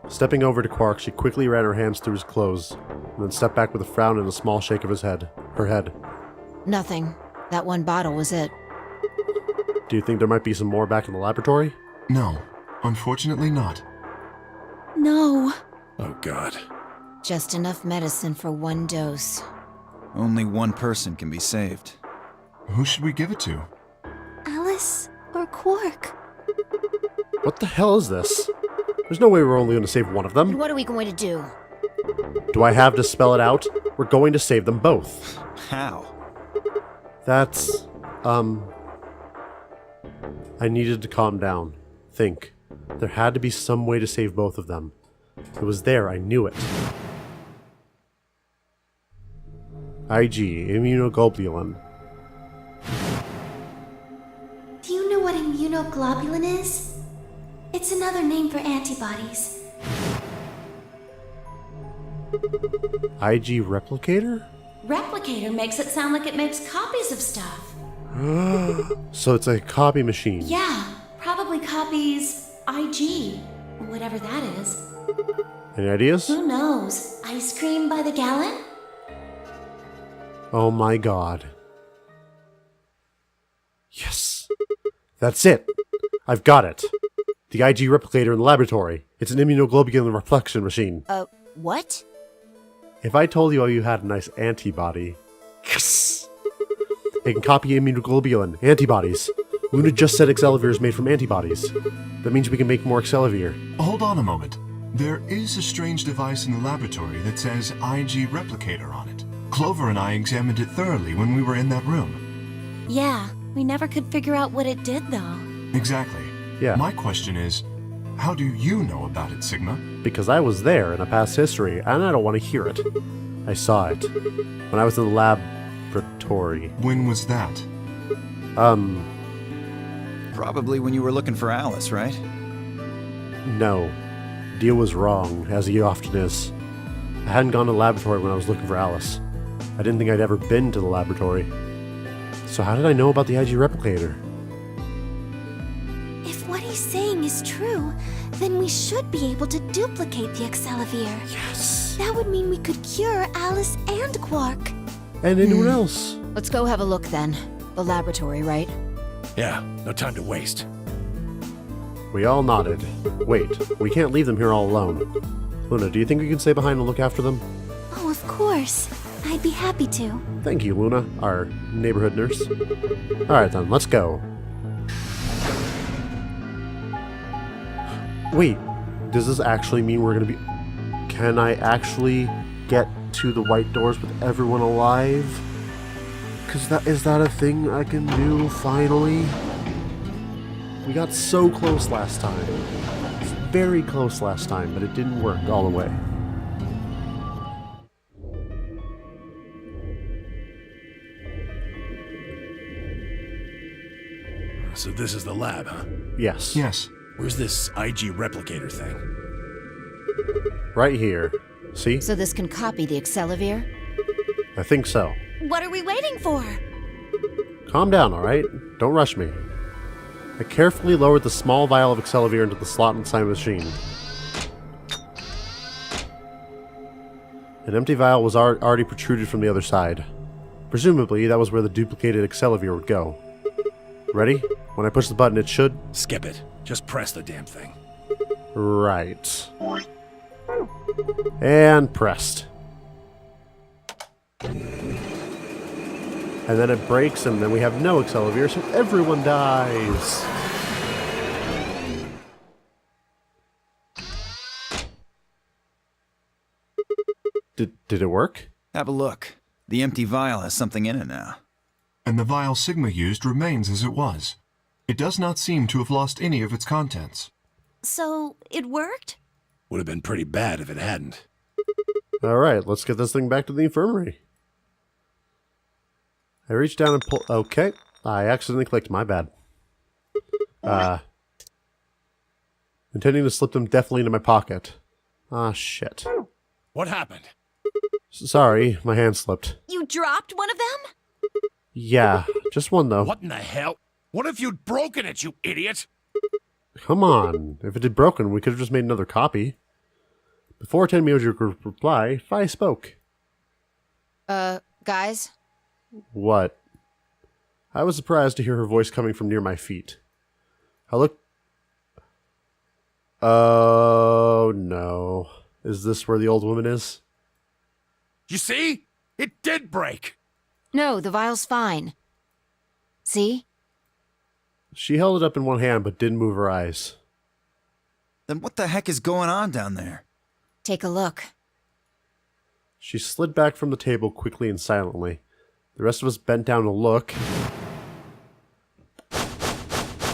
Stepping over to Quark, she quickly ran her hands through his clothes, and then stepped back with a frown and a small shake of her head. Nothing. That one bottle was it. Do you think there might be some more back in the laboratory? No, unfortunately not. No. Oh, God. Just enough medicine for one dose. Only one person can be saved. Who should we give it to? Alice or Quark? What the hell is this? There's no way we're only going to save one of And them. what are we going to do? Do I have to spell it out? We're going to save them both. How? That's, I needed to calm down. Think. There had to be some way to save both of them. It was there, I knew it. IG, immunoglobulin. Do you know what immunoglobulin is? It's another name for antibodies. IG replicator? Replicator makes it sound like it makes copies of stuff. So it's a copy machine. Yeah, probably copies IG, whatever that is. Any ideas? Who knows? Ice cream by the gallon? Oh my god. Yes. That's it. I've got it. The IG replicator in the laboratory. It's an immunoglobulin reflection machine. What? If I told you you had a nice antibody... Yes! It can copy immunoglobulin, antibodies. Luna just said Excelivir is made from antibodies. That means we can make more Excelivir. Hold on a moment. There is a strange device in the laboratory that says IG replicator on it. Clover and I examined it thoroughly when we were in that room. Yeah, we never could figure out what it did though. Exactly. Yeah. My question is, how do you know about it, Sigma? Because I was there in a past history, and I don't want to hear it. I saw it. When I was in the laboratory. When was that? Probably when you were looking for Alice, right? No. Dio was wrong, as he often is. I hadn't gone to the laboratory when I was looking for Alice. I didn't think I'd ever been to the laboratory. So how did I know about the IG replicator? If what he's saying is true, then we should be able to duplicate the Excelivir. Yes! That would mean we could cure Alice and Quark. And anyone else? Let's go have a look then. The laboratory, right? Yeah, no time to waste. We all nodded. Wait, we can't leave them here all alone. Luna, do you think we can stay behind and look after them? Oh, of course. I'd be happy to. Thank you, Luna, our neighborhood nurse. Alright then, let's go. Wait, does this actually mean we're gonna be... Can I actually get to the white doors with everyone alive? Is that a thing I can do, finally? We got so close last time. Very close last time, but it didn't work all the way. So this is the lab, huh? Yes. Yes. Where's this IG replicator thing? Right here. See? So this can copy the Excelivir? I think so. What are we waiting for? Calm down, alright? Don't rush me. I carefully lowered the small vial of Excelivir into the slot inside the machine. An empty vial was already protruded from the other side. Presumably, that was where the duplicated Excelivir would go. Ready? When I push the button, it should... Skip it. Just press the damn thing. Right. And pressed. And then it breaks, and then we have no Excelivir, so everyone dies. Did it work? Have a look. The empty vial has something in it now. And the vial Sigma used remains as it was. It does not seem to have lost any of its contents. So, it worked? Would have been pretty bad if it hadn't. Alright, let's get this thing back to the infirmary. I reached down and pulled... Okay. I accidentally clicked. My bad. Intending to slip them deftly into my pocket. Ah, shit. What happened? Sorry, my hand slipped. You dropped one of them? Yeah, just one though. What in the hell? What if you'd broken it, you idiot? Come on. If it had broken, we could have just made another copy. Before Tenmyoji could reply, Fi spoke. Guys? What? I was surprised to hear her voice coming from near my feet. I looked... Oh, no. Is this where the old woman is? You see? It did break! No, the vial's fine. See? She held it up in one hand, but didn't move her eyes. Then what the heck is going on down there? Take a look. She slid back from the table quickly and silently. The rest of us bent down to look.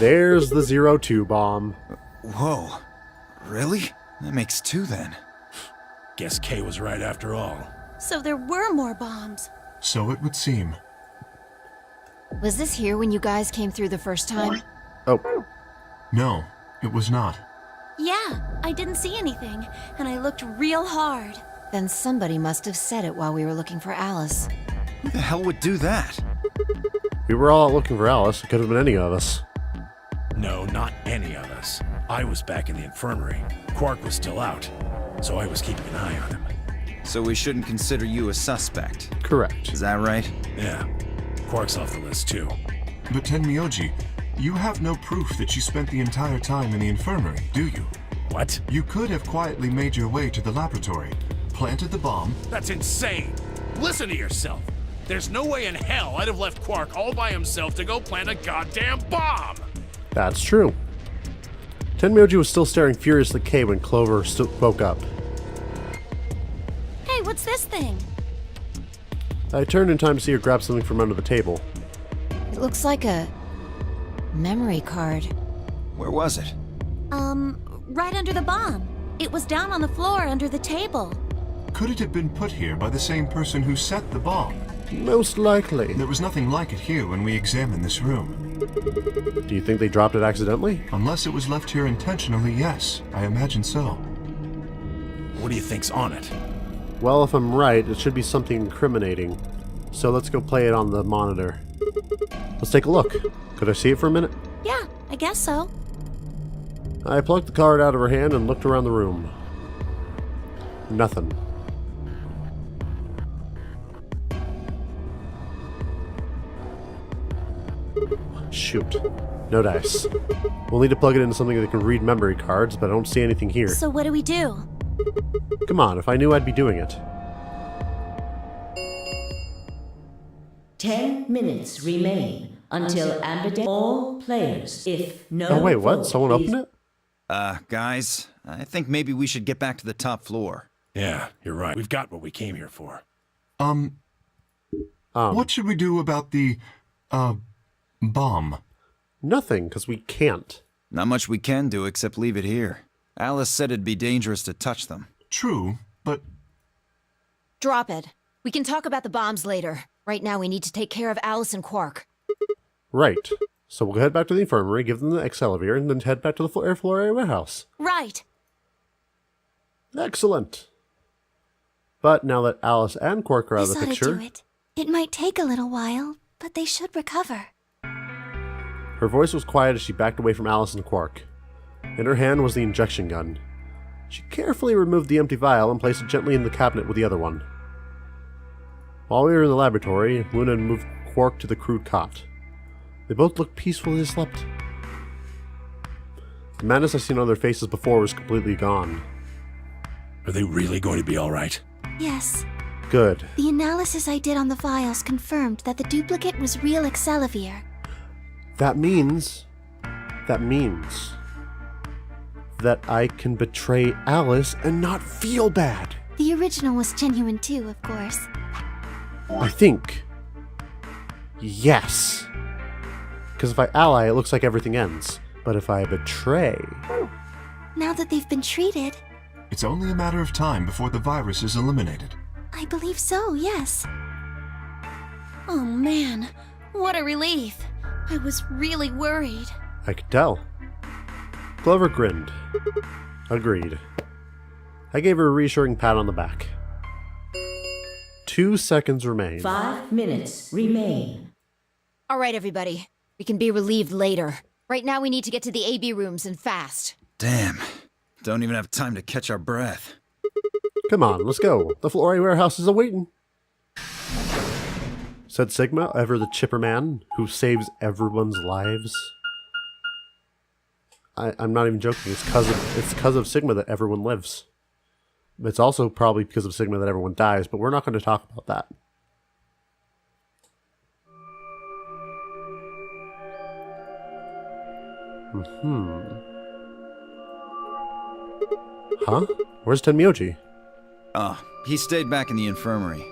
There's the 02 bomb. Whoa. Really? That makes 2 then. Guess Kay was right after all. So there were more bombs. So it would seem. Was this here when you guys came through the first time? Oh, No, it was not. Yeah, I didn't see anything, and I looked real hard. Then somebody must have said it while we were looking for Alice. Who the hell would do that? we were all out looking for Alice. It could have been any of us. No, not any of us. I was back in the infirmary. Quark was still out, so I was keeping an eye on him. So we shouldn't consider you a suspect. Correct. Is that right? Yeah, Quark's off the list too. But Tenmyoji, you have no proof that you spent the entire time in the infirmary, do you? What? You could have quietly made your way to the laboratory, planted the bomb. That's insane! Listen to yourself! There's no way in hell I'd have left Quark all by himself to go plant a goddamn bomb! That's true. Tenmyoji was still staring furiously at Kay when Clover spoke up. Hey, what's this thing? I turned in time to see her grab something from under the table. It looks like a memory card. Where was it? Right under the bomb. It was down on the floor under the table. Could it have been put here by the same person who set the bomb? Most likely. There was nothing like it here when we examined this room. Do you think they dropped it accidentally? Unless it was left here intentionally, yes. I imagine so. What do you think's on it? Well, if I'm right, it should be something incriminating. So let's go play it on the monitor. Let's take a look. Could I see it for a minute? Yeah, I guess so. I plucked the card out of her hand and looked around the room. Nothing. Shoot. No dice. We'll need to plug it into something that can read memory cards, but I don't see anything here. So what do we do? Come on, if I knew I'd be doing it. 10 minutes remain until Amber all players. If no. Oh wait, what? vote Someone is- opened it? Guys, I think maybe we should get back to the top floor. Yeah, you're right. We've got what we came here for. What should we do about the, bomb? Nothing, because we can't. Not much we can do except leave it here. Alice said it'd be dangerous to touch them. True, but Drop it. We can talk about the bombs later. Right now we need to take care of Alice and Quark. Right. So we'll head back to the infirmary, give them the Excalibur, and then head back to the Air Flora warehouse. Right. Excellent. But now that Alice and Quark are out of This the ought to picture, do it. It might take a little while, but they should recover. her voice was quiet as she backed away from Alice and Quark. In her hand was the injection gun. She carefully removed the empty vial and placed it gently in the cabinet with the other one. While we were in the laboratory, Luna moved Quark to the crude cot. They both looked peaceful as they slept. The madness I'd seen on their faces before was completely gone. Are they really going to be all right? Yes. Good. The analysis I did on the files confirmed that the duplicate was real Excalibur. That means that I can betray Alice and not feel bad. The original was genuine too, of course. I think. Yes. Because if I ally, it looks like everything ends. But if I betray... Now that they've been treated, It's only a matter of time before the virus is eliminated. I believe so, yes. Oh man, what a relief. I was really worried. I could tell. Clover grinned. Agreed. I gave her a reassuring pat on the back. 2 seconds remain. 5 minutes remain. All right, everybody. We can be relieved later. Right now we need to get to the AB rooms and fast. Damn. Don't even have time to catch our breath. Come on, let's go. The Florey warehouse is awaiting. Said Sigma, ever the chipper man who saves everyone's lives. I'm not even joking. It's because of Sigma that everyone lives. It's also probably because of Sigma that everyone dies, but we're not going to talk about that. Huh? Where's Tenmyoji? Oh, he stayed back in the infirmary.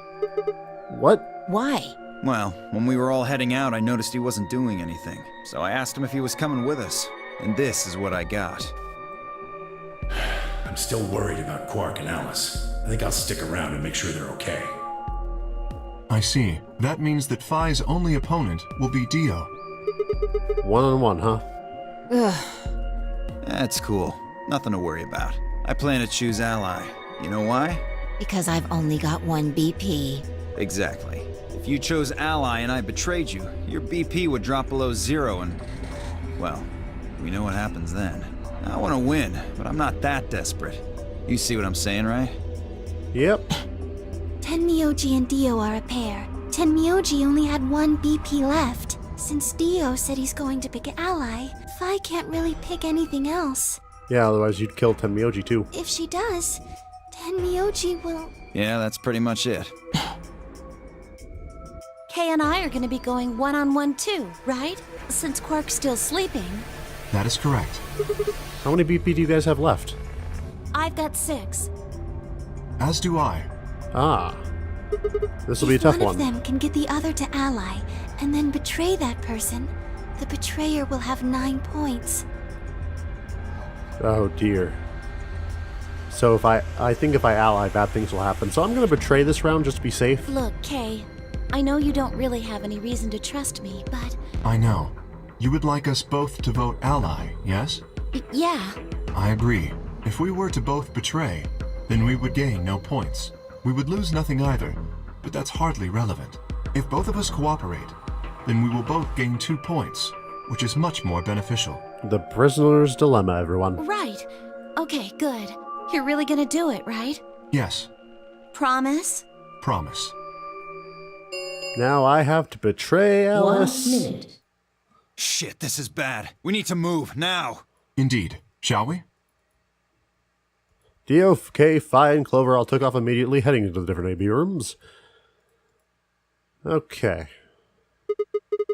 What? Why? Well, when we were all heading out, I noticed he wasn't doing anything. So I asked him if he was coming with us. And this is what I got. I'm still worried about Quark and Alice. I think I'll stick around and make sure they're okay. I see. That means that Phi's only opponent will be Dio. 1-on-1, huh? Ugh. That's cool. Nothing to worry about. I plan to choose Ally. You know why? Because I've only got one BP. Exactly. If you chose Ally and I betrayed you, your BP would drop below 0 and... well, we know what happens then. I want to win, but I'm not that desperate. You see what I'm saying, right? Yep. Tenmyoji and Dio are a pair. Tenmyoji only had one BP left. Since Dio said he's going to pick Ally, Phi can't really pick anything else. Yeah, otherwise you'd kill Tenmyoji too. If she does, Tenmyoji will... Yeah, that's pretty much it. Kay and I are gonna be going one-on-one too, right? Since Quark's still sleeping. That is correct. How many BP do you guys have left? I've got 6. As do I. Ah. This will be a If tough one one. of them can get the other to ally, and then betray that person, the betrayer will have 9 points. Oh dear. So if I think if I ally, bad things will happen. So I'm gonna betray this round just to be safe. Look, Kay, I know you don't really have any reason to trust me, but... I know. You would like us both to vote Ally, yes? yeah. I agree. If we were to both betray, then we would gain no points. We would lose nothing either, but that's hardly relevant. If both of us cooperate, then we will both gain 2 points, which is much more beneficial. The prisoner's dilemma, everyone. Right. Okay, good. You're really gonna do it, right? Yes, Promise? promise. Now I have to betray 1 Alice. minute. Shit, this is bad. We need to move, now! Indeed. Shall we? Dio, K, Phi, and Clover all took off immediately, heading into the different AB rooms. Okay.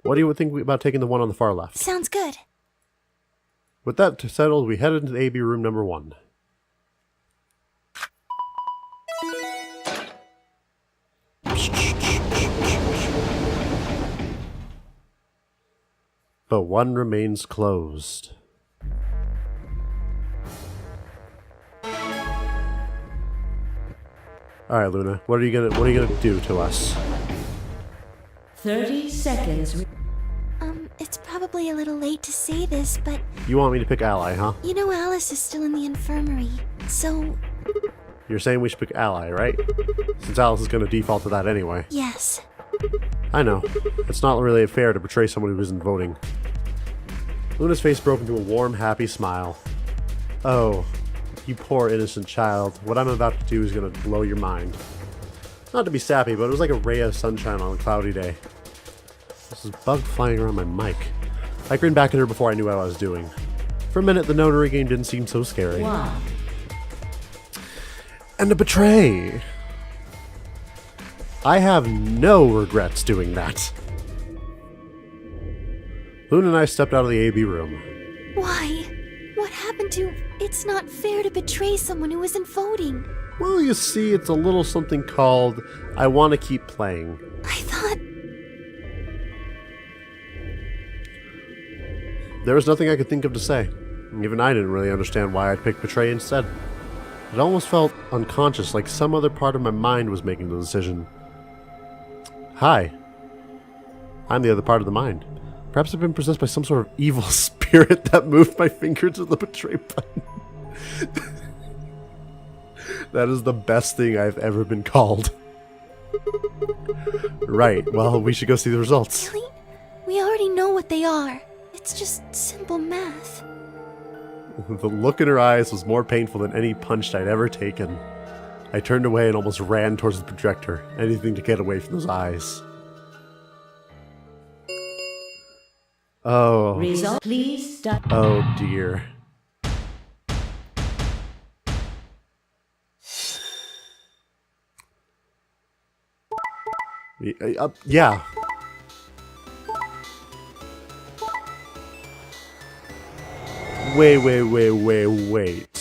What do you think about taking the one on the far left? Sounds good. With that settled, we head into the AB room number 1. But one remains closed. All right, Luna. What are you gonna do to us? 30 seconds. It's probably a little late to say this, but You want me to pick Ally, huh? you know Alice is still in the infirmary, so You're saying we should pick Ally, right? Since Alice is gonna default to that anyway. yes. I know. It's not really fair to betray someone who isn't voting. Luna's face broke into a warm, happy smile. Oh, you poor innocent child. What I'm about to do is gonna blow your mind. Not to be sappy, but it was like a ray of sunshine on a cloudy day. This is a bug flying around my mic. I grinned back at her before I knew what I was doing. For a minute, the Nonary game didn't seem so scary. 1. And to betray! I have no regrets doing that. Luna and I stepped out of the AB room. Why? What happened to... It's not fair to betray someone who isn't voting. Well, you see, it's a little something called I want to keep playing. There was nothing I could think of to say. Even I didn't really understand why I'd picked betray instead. It almost felt unconscious, like some other part of my mind was making the decision. Hi. I'm the other part of the mind. Perhaps I've been possessed by some sort of evil spirit that moved my finger to the betray button. That is the best thing I've ever been called. Right, well, we should go see the results. Really? We already know what they are. It's just simple math. The look in her eyes was more painful than any punch I'd ever taken. I turned away and almost ran towards the projector, anything to get away from those eyes. Oh. Result, please start. Oh dear. Yeah. Wait.